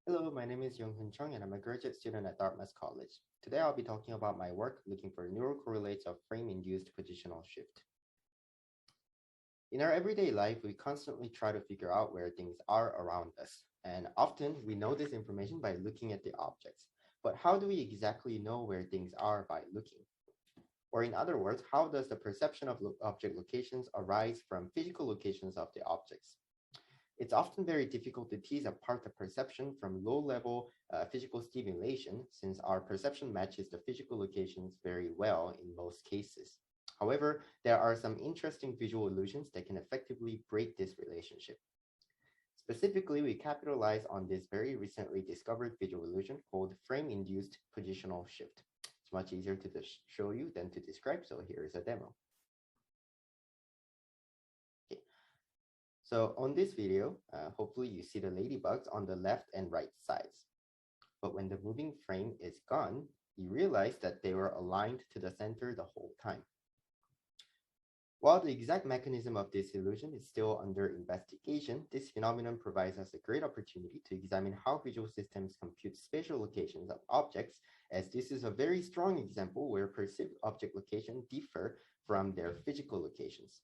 Hello, my name is Young-Hun Chung and I'm a graduate student at Dartmouth College. Today I'll be talking about my work looking for neural correlates of frame-induced positional shift. In our everyday life, we constantly try to figure out where things are around us, and often we know this information by looking at the objects. But how do we exactly know where things are by looking? Or in other words, how does the perception of object locations arise from physical locations of the objects? It's often very difficult to tease apart the perception from low-level physical stimulation since our perception matches the physical locations very well in most cases. However, there are some interesting visual illusions that can effectively break this relationship. Specifically, we capitalize on this very recently discovered visual illusion called frame-induced positional shift. It's much easier to show you than to describe, so here is a demo. So on this video, hopefully you see the ladybugs on the left and right sides. But when the moving frame is gone, you realize that they were aligned to the center the whole time. While the exact mechanism of this illusion is still under investigation, this phenomenon provides us a great opportunity to examine how visual systems compute spatial locations of objects, as this is a very strong example where perceived object locations differ from their physical locations.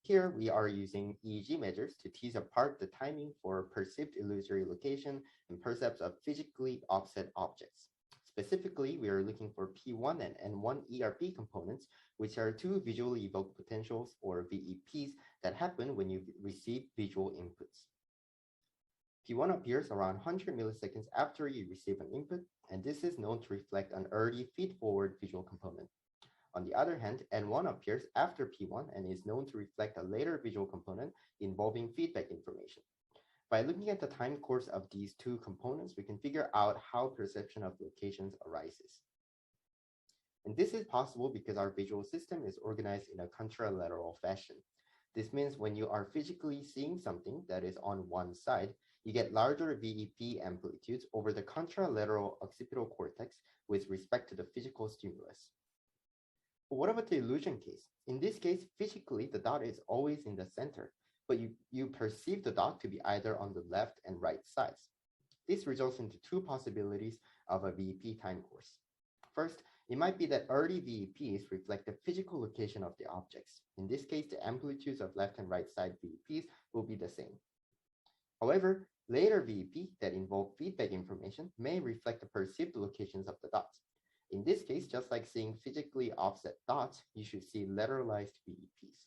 Here, we are using EEG measures to tease apart the timing for perceived illusory location and percepts of physically offset objects. Specifically, we are looking for P1 and N1 ERP components, which are two visually evoked potentials, or VEPs, that happen when you receive visual inputs. P1 appears around 100 milliseconds after you receive an input, and this is known to reflect an early feed-forward visual component. On the other hand, N1 appears after P1 and is known to reflect a later visual component involving feedback information. By looking at the time course of these two components, we can figure out how perception of locations arises. And this is possible because our visual system is organized in a contralateral fashion. This means when you are physically seeing something that is on one side, you get larger VEP amplitudes over the contralateral occipital cortex with respect to the physical stimulus. But what about the illusion case? In this case, physically, the dot is always in the center, but you perceive the dot to be either on the left and right sides. This results into two possibilities of a VEP time course. First, it might be that early VEPs reflect the physical location of the objects. In this case, the amplitudes of left and right side VEPs will be the same. However, later VEP that involve feedback information may reflect the perceived locations of the dots. In this case, just like seeing physically offset dots, you should see lateralized VEPs.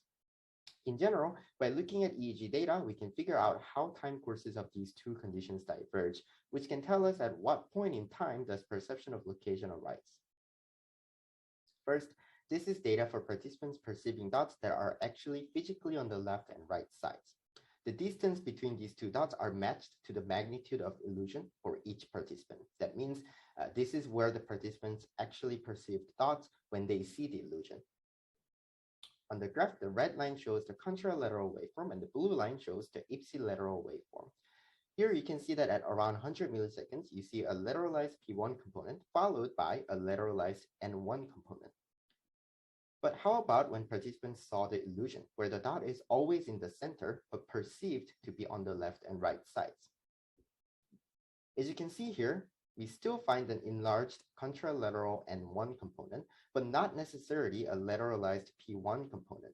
In general, by looking at EEG data, we can figure out how time courses of these two conditions diverge, which can tell us at what point in time does perception of location arise. First, this is data for participants perceiving dots that are actually physically on the left and right sides. The distance between these two dots are matched to the magnitude of illusion for each participant. That means this is where the participants actually perceive the dots when they see the illusion. On the graph, the red line shows the contralateral waveform and the blue line shows the ipsilateral waveform. Here you can see that at around 100 milliseconds, you see a lateralized P1 component followed by a lateralized N1 component. But how about when participants saw the illusion, where the dot is always in the center, but perceived to be on the left and right sides? As you can see here, we still find an enlarged contralateral N1 component, but not necessarily a lateralized P1 component.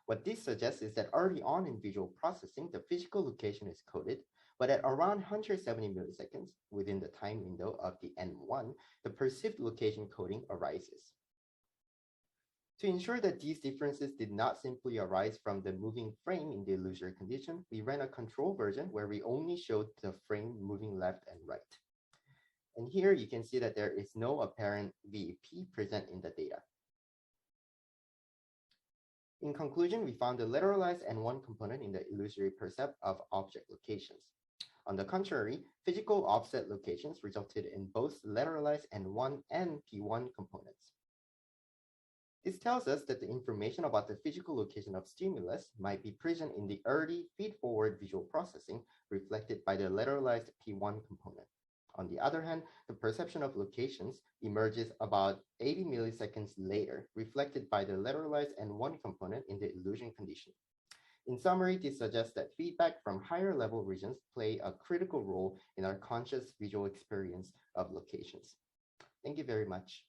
What this suggests is that early on in visual processing, the physical location is coded, but at around 170 milliseconds, within the time window of the N1, the perceived location coding arises. To ensure that these differences did not simply arise from the moving frame in the illusory condition, we ran a control version where we only showed the frame moving left and right. And here you can see that there is no apparent VEP present in the data. In conclusion, we found the lateralized N1 component in the illusory percept of object locations. On the contrary, physical offset locations resulted in both lateralized N1 and P1 components. This tells us that the information about the physical location of stimulus might be present in the early feed-forward visual processing reflected by the lateralized P1 component. On the other hand, the perception of locations emerges about 80 milliseconds later, reflected by the lateralized N1 component in the illusion condition. In summary, this suggests that feedback from higher level regions play a critical role in our conscious visual experience of locations. Thank you very much.